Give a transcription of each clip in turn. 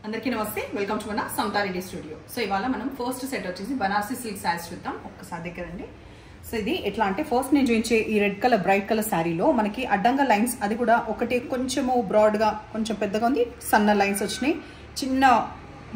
అందరికీ నమస్తే, welcome to మన సమతా రెడ్డి స్టూడియో. సో ఇవాళ మనం ఫస్ట్ సెట్ వచ్చేసి బనారసి సిల్క్ శారీస్ చూద్దాం. ఒక్కసారి దగ్గరండి. సో ఇది ఎట్లా అంటే ఫస్ట్ నేను చూపించే ఈ రెడ్ కలర్ బ్రైట్ కలర్ శారీలో మనకి అడ్డంగా లైన్స్, అది కూడా ఒకటి కొంచెము బ్రాడ్గా కొంచెం పెద్దగా ఉంది, సన్న లైన్స్ వచ్చినాయి, చిన్న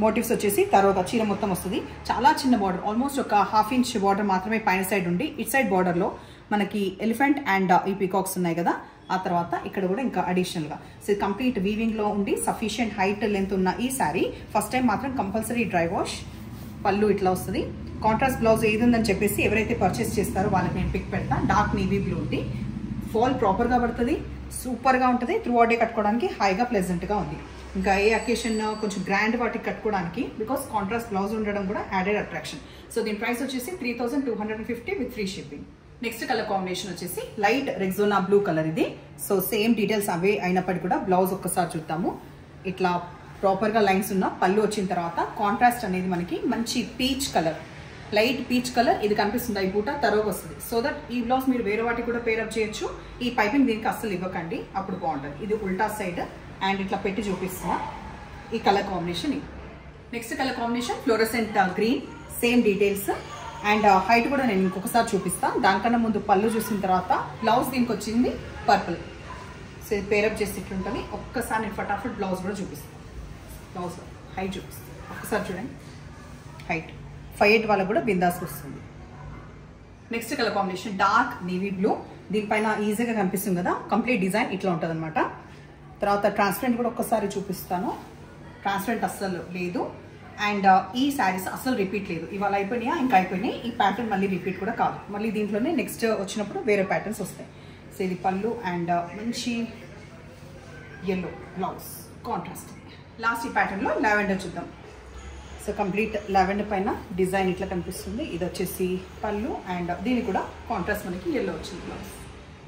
మోటివ్స్ వచ్చేసి తర్వాత చీర మొత్తం వస్తుంది. చాలా చిన్న బార్డర్, ఆల్మోస్ట్ ఒక 1/2 ఇంచ్ బార్డర్ మాత్రమే పైన సైడ్ ఉండి, ఇట్ సైడ్ బార్డర్లో మనకి ఎలిఫెంట్ అండ్ ఈ పీకాక్స్ ఉన్నాయి కదా, ఆ తర్వాత ఇక్కడ కూడా ఇంకా అడిషనల్గా. సో కంప్లీట్ వీవింగ్లో ఉండి సఫిషియంట్ హైట్ లెంత్ ఉన్న ఈ శారీ ఫస్ట్ టైం మాత్రం కంపల్సరీ డ్రై వాష్. పళ్ళు ఇట్లా వస్తుంది. కాంట్రాస్ట్ బ్లౌజ్ ఏది ఉందని చెప్పేసి ఎవరైతే పర్చేస్ చేస్తారో వాళ్ళకి నేను పిక్ పెడతా. డార్క్ నేవీ బ్లూ ఉంది, ఫాల్ ప్రాపర్గా పడుతుంది, సూపర్గా ఉంటుంది. త్రూ అవుట్ డే కట్టుకోవడానికి హాయిగా ప్లెజెంట్గా ఉంది. ఇంకా ఏ అకేషన్ కొంచెం గ్రాండ్ వాటికి కట్టుకోవడానికి బికాస్ కాంట్రాస్ట్ బ్లౌజ్ ఉండడం కూడా యాడెడ్ అట్రాక్షన్. సో దీని ప్రైస్ వచ్చేసి 3250 with free shipping. Next colour combination వచ్చేసి లైట్ రెగ్జోనా బ్లూ కలర్ ఇది. సో సేమ్ డీటెయిల్స్ అవే అయినప్పటికీ కూడా బ్లౌజ్ ఒక్కసారి చూద్దాము. ఇట్లా ప్రాపర్గా లైన్స్ ఉన్న పళ్ళు వచ్చిన తర్వాత కాంట్రాస్ట్ అనేది మనకి మంచి peach colour, light peach colour ఇది కనిపిస్తుంది. ఈ బూట తరోగా వస్తుంది. సో దట్ ఈ బ్లౌజ్ మీరు వేరే వాటికి కూడా పేరప్ చేయొచ్చు. ఈ పైపింగ్ దీనికి అస్సలు ఇవ్వకండి, అప్పుడు బాగుంటుంది. ఇది ఉల్టా సైడ్ అండ్ ఇట్లా పెట్టి చూపిస్తున్నా. ఈ colour combination. Next colour combination fluorescent green, same details and height కూడా నేను ఇంకొకసారి చూపిస్తాను. దానికన్నా ముందు పళ్ళు చూసిన తర్వాత బ్లౌజ్ దీనికి వచ్చింది పర్పుల్. సో ఇది పేరప్ చేసి ఇట్లుంటుంది. ఒక్కసారి నేను ఫటాఫట్ బ్లౌజ్ కూడా చూపిస్తాను. బ్లౌజ్ హైట్ చూపిస్తాను, ఒక్కసారి చూడండి. హైట్ 5'8" వాళ్ళకు కూడా బిందాస్ వస్తుంది. Next colour combination dark navy blue. దీనిపైన ఈజీగా కనిపిస్తుంది కదా, కంప్లీట్ డిజైన్ ఇట్లా ఉంటుంది అనమాట. తర్వాత ట్రాన్స్పరెంట్ కూడా ఒక్కసారి చూపిస్తాను. ట్రాన్స్పరెంట్ అస్సలు లేదు. అండ్ ఈ శారీస్ అసలు రిపీట్ లేదు. ఇవాళ అయిపోయినాయా, ఇంకా అయిపోయినాయి. ఈ ప్యాటర్న్ మళ్ళీ రిపీట్ కూడా కాదు. మళ్ళీ దీంట్లోనే నెక్స్ట్ వచ్చినప్పుడు వేరే ప్యాటర్న్స్ వస్తాయి. సో ఇది పళ్ళు అండ్ మంచి ఎల్లో బ్లౌజ్ కాంట్రాస్ట్. లాస్ట్ ఈ ప్యాటర్న్లో లావెండర్ చూద్దాం. సో కంప్లీట్ లావెండర్ పైన డిజైన్ ఇట్లా కనిపిస్తుంది. ఇది వచ్చేసి పళ్ళు అండ్ దీనికి కూడా కాంట్రాస్ట్ మనకి ఎల్లో వచ్చింది బ్లౌజ్.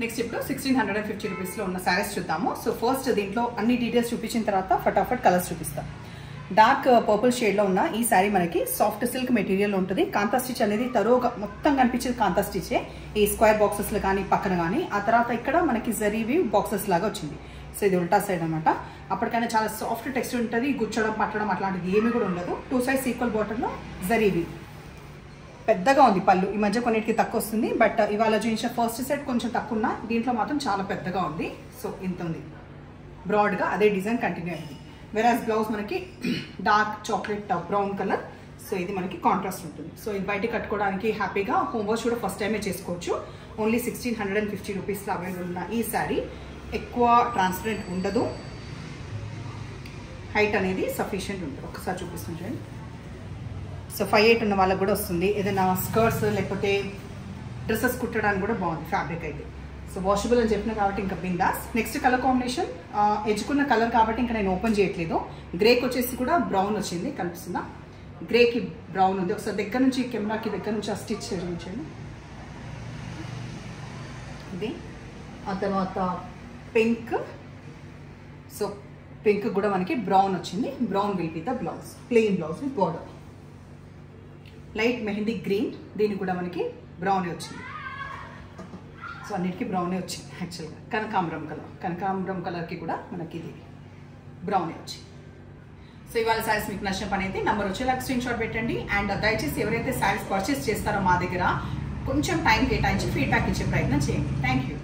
నెక్స్ట్ ఇప్పుడు 1650 రూపీస్లో ఉన్న శారీస్ చూద్దాము. సో ఫస్ట్ దీంట్లో అన్ని డీటెయిల్స్ చూపించిన తర్వాత ఫటాఫట్ కలర్స్ చూపిస్తాం. డార్క్ పర్పుల్ షేడ్లో ఉన్న ఈ శారీ మనకి సాఫ్ట్ సిల్క్ మెటీరియల్ ఉంటుంది. కాంతా స్టిచ్ అనేది తరోగా మొత్తం కనిపించేది కాంతా స్టిచ్చే. ఈ స్క్వేర్ బాక్సెస్లో కానీ పక్కన కానీ, ఆ తర్వాత ఇక్కడ మనకి జరీవి బాక్సెస్ లాగా వచ్చింది. సో ఇది ఉల్టా సైడ్ అనమాట. అప్పటికైనా చాలా సాఫ్ట్ టెక్స్చర్ ఉంటుంది. గుచ్చడం పట్టడం అట్లాంటిది ఏమీ కూడా ఉండదు. 2 sides ఈక్వల్ బార్డర్లో జరీవి. పెద్దగా ఉంది పళ్ళు. ఈ మధ్య కొన్నిటికి తక్కువ వస్తుంది, బట్ ఇవాళ చూపించిన ఫస్ట్ సెట్ కొంచెం తక్కువ ఉన్న, దీంట్లో మాత్రం చాలా పెద్దగా ఉంది. సో ఇంత ఉంది బ్రాడ్గా, అదే డిజైన్ కంటిన్యూ అయింది. వెరాజ్ బ్లౌజ్ మనకి dark chocolate brown colour. So ఇది మనకి కాంట్రాస్ట్ ఉంటుంది. సో ఇది బయట కట్టుకోవడానికి హ్యాపీగా హోమ్ వాష్ కూడా ఫస్ట్ టైమే చేసుకోవచ్చు. ఓన్లీ 1650 రూపీస్లో అవైలబుల్ ఉన్న ఈ శారీ ఎక్కువ ట్రాన్స్పరెంట్ ఉండదు. హైట్ అనేది సఫిషియంట్ ఉంటుంది. ఒకసారి చూపిస్తాను చూడండి. సో 5'8" ఉన్న వాళ్ళకి కూడా వస్తుంది. ఏదైనా స్కర్ట్స్ లేకపోతే డ్రెస్సెస్ కుట్టడానికి కూడా బాగుంది ఫ్యాబ్రిక్ అయితే. సో వాషబుల్ అని చెప్పిన కాబట్టి ఇంకా బిందాస్. నెక్స్ట్ కలర్ కాంబినేషన్ ఎడ్జుకున్న కలర్ కాబట్టి ఇంకా నేను ఓపెన్ చేయట్లేదు. గ్రేకి వచ్చేసి కూడా బ్రౌన్ వచ్చింది, కనిపిస్తుందా? గ్రేకి బ్రౌన్ ఉంది. ఒకసారి దగ్గర నుంచి కెమెరాకి దగ్గర నుంచి ఆ స్టిచ్ చేయించండి. ఇది ఆ తర్వాత పింక్. సో పింక్ కూడా మనకి బ్రౌన్ వచ్చింది. Brown will be the blouse, plain blouse with border. Light mehndi green, దీనికి కూడా మనకి బ్రౌనే వచ్చింది. సో అన్నిటికీ బ్రౌనే వచ్చింది. యాక్చువల్గా కనకాంబరం కలర్కి కూడా మనకి ఇది బ్రౌనే వచ్చింది. సో ఇవాళ శారీస్ మీకు నచ్చిన పని అయితే నెంబర్ వచ్చేలాగా స్క్రీన్ షాట్ పెట్టండి. అండ్ దయచేసి ఎవరైతే శారీస్ పర్చేస్ చేస్తారో మా దగ్గర కొంచెం టైం కేటాయించి ఫీడ్బ్యాక్ ఇచ్చే ప్రయత్నం చేయండి. Thank you.